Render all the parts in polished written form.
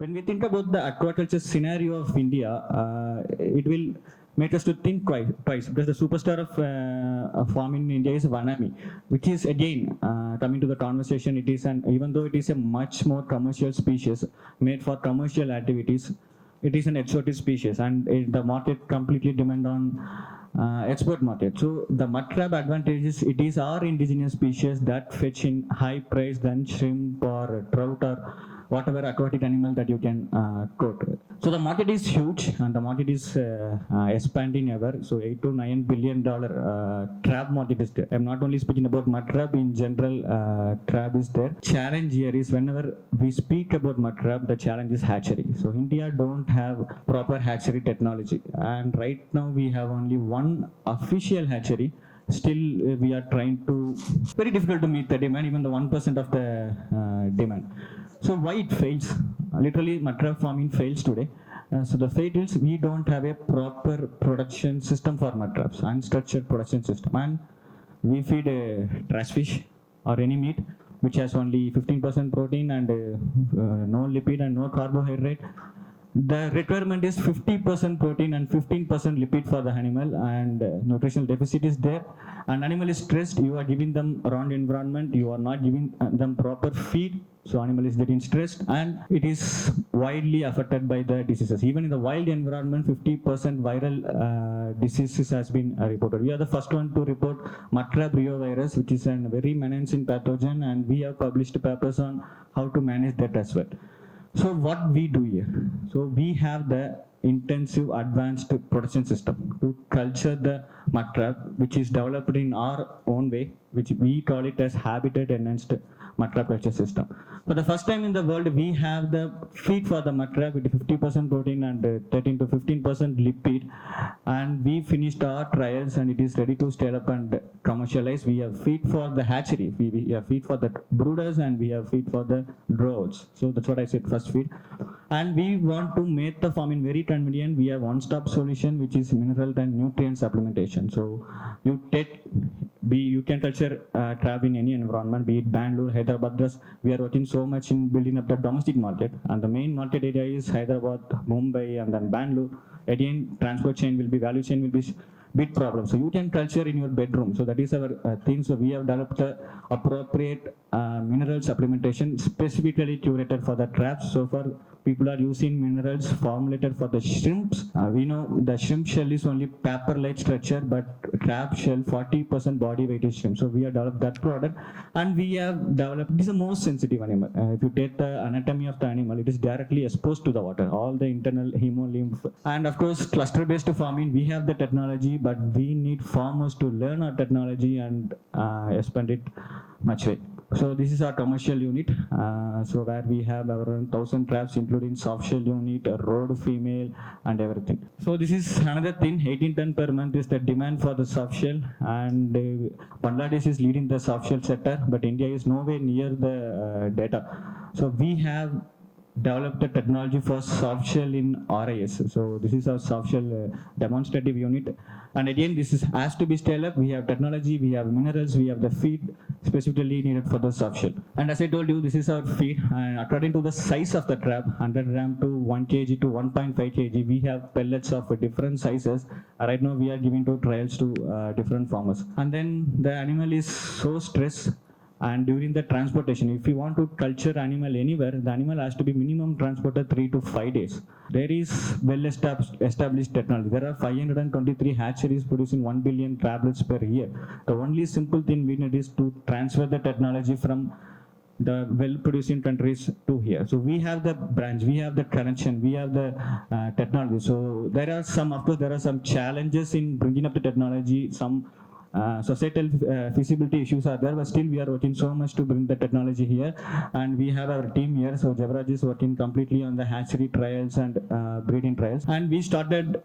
When we think about the aquaculture scenario of India, it will make us to think twice because the superstar of farm in India is Vanami, which is again coming to the conversation. It is even though it is a much more commercial species made for commercial activities, it is an exotic species, and the market completely depend on export market. So the mud crab advantages, it is our indigenous species that fetch in high price than shrimp or trout or whatever aquatic animal that you can quote. So the market is huge and the market is expanding ever. So $8 to $9 billion crab market is there. I'm not only speaking about mud crab, in general crab is there. Challenge here is whenever we speak about mud crab, the challenge is hatchery. So India don't have proper hatchery technology, and right now we have only one official hatchery. Still we are trying to, very difficult to meet the demand, even the 1% of the demand. So why it fails? Literally mud crab farming fails today. So the fate is we don't have a proper production system for mud crabs, unstructured production system, and we feed a trash fish or any meat which has only 15% protein and no lipid and no carbohydrate. The requirement is 50% protein and 15% lipid for the animal, and nutritional deficit is there, and animal is stressed. You are giving them wrong environment, you are not giving them proper feed, so animal is getting stressed, and it is widely affected by the diseases. Even in the wild environment, 50% viral diseases has been reported. We are the first one to report mud crab reovirus, which is a very menacing pathogen, and we have published papers on how to manage that as well. So what we do here? So we have the intensive advanced production system to culture the mud crab, which is developed in our own way, which we call it as habitat enhanced mud crab culture system. For the first time in the world, we have the feed for the mud crab with 50% protein and 13 to 15% lipid, and we finished our trials and it is ready to scale up and commercialize. We have feed for the hatchery, we have feed for the brooders, and we have feed for the drones. So that's what I said, first feed. And we want to make the farming very convenient. We have one-stop solution, which is mineral and nutrient supplementation. So you can culture crab in any environment, be it Bangalore, Hyderabad. Thus, we are working so much in building up the domestic market, and the main market area is Hyderabad, Mumbai, and then Bangalore. Again, transport chain will be, value chain will be big problem. So you can culture in your bedroom. So that is our thing. So we have developed appropriate mineral supplementation specifically curated for the crabs. So far, people are using minerals formulated for the shrimps. We know the shrimp shell is only paper-like structure, but crab shell 40% body weight is shrimp. So we have developed that product, and we have developed. This is the most sensitive animal. If you take the anatomy of the animal, it is directly exposed to the water, all the internal hemolymph, and of course cluster-based farming. We have the technology, but we need farmers to learn our technology and expand it much way. So this is our commercial unit, so where we have around 1,000 crabs, including soft shell unit, a road female, and everything. So this is another thing, 18 ton per month is the demand for the soft shell, and Bangladesh is leading the soft shell sector, but India is nowhere near the data. So we have developed the technology for soft shell in RIS. So this is our soft shell demonstrative unit. And again, has to be scaled up. We have technology, we have minerals, we have the feed specifically needed for the soft shell. And as I told you, this is our feed. And according to the size of the crab, 100 gram to 1 kg to 1.5 kg, we have pellets of different sizes. Right now, we are giving to trials to different farmers. And then the animal is so stressed. And during the transportation, if you want to culture animal anywhere, the animal has to be minimum transported 3 to 5 days. There is well-established technology. There are 523 hatcheries producing 1 billion crablets per year. The only simple thing we need is to transfer the technology from the well-producing countries to here. So we have the branch, we have the connection, we have the technology. So there are some challenges in bringing up the technology. Some societal feasibility issues are there, but still we are working so much to bring the technology here, and we have our team here. So Javraj is working completely on the hatchery trials and breeding trials, and we started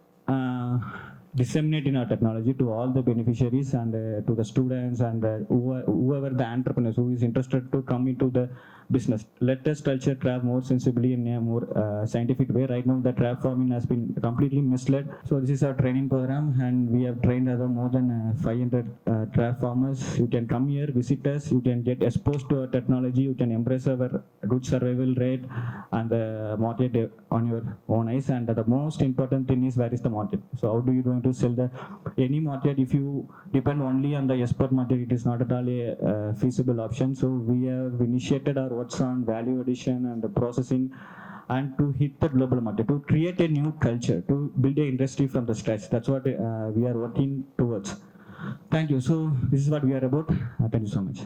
disseminate in our technology to all the beneficiaries and to the students and whoever the entrepreneurs who is interested to come into the business. Let us culture crab more sensibly in a more scientific way. Right now, the crab farming has been completely misled. So this is our training program, and we have trained more than 500 crab farmers. You can come here, visit us. You can get exposed to our technology. You can embrace our good survival rate and the market on your own eyes. And the most important thing is, where is the market? So how do you going to sell the any market? If you depend only on the export market, it is not at all a feasible option. So we have initiated our works on value addition and the processing, and to hit the global market, to create a new culture, to build an industry from the scratch. That's what we are working towards. Thank you. So this is what we are about. Thank you so much.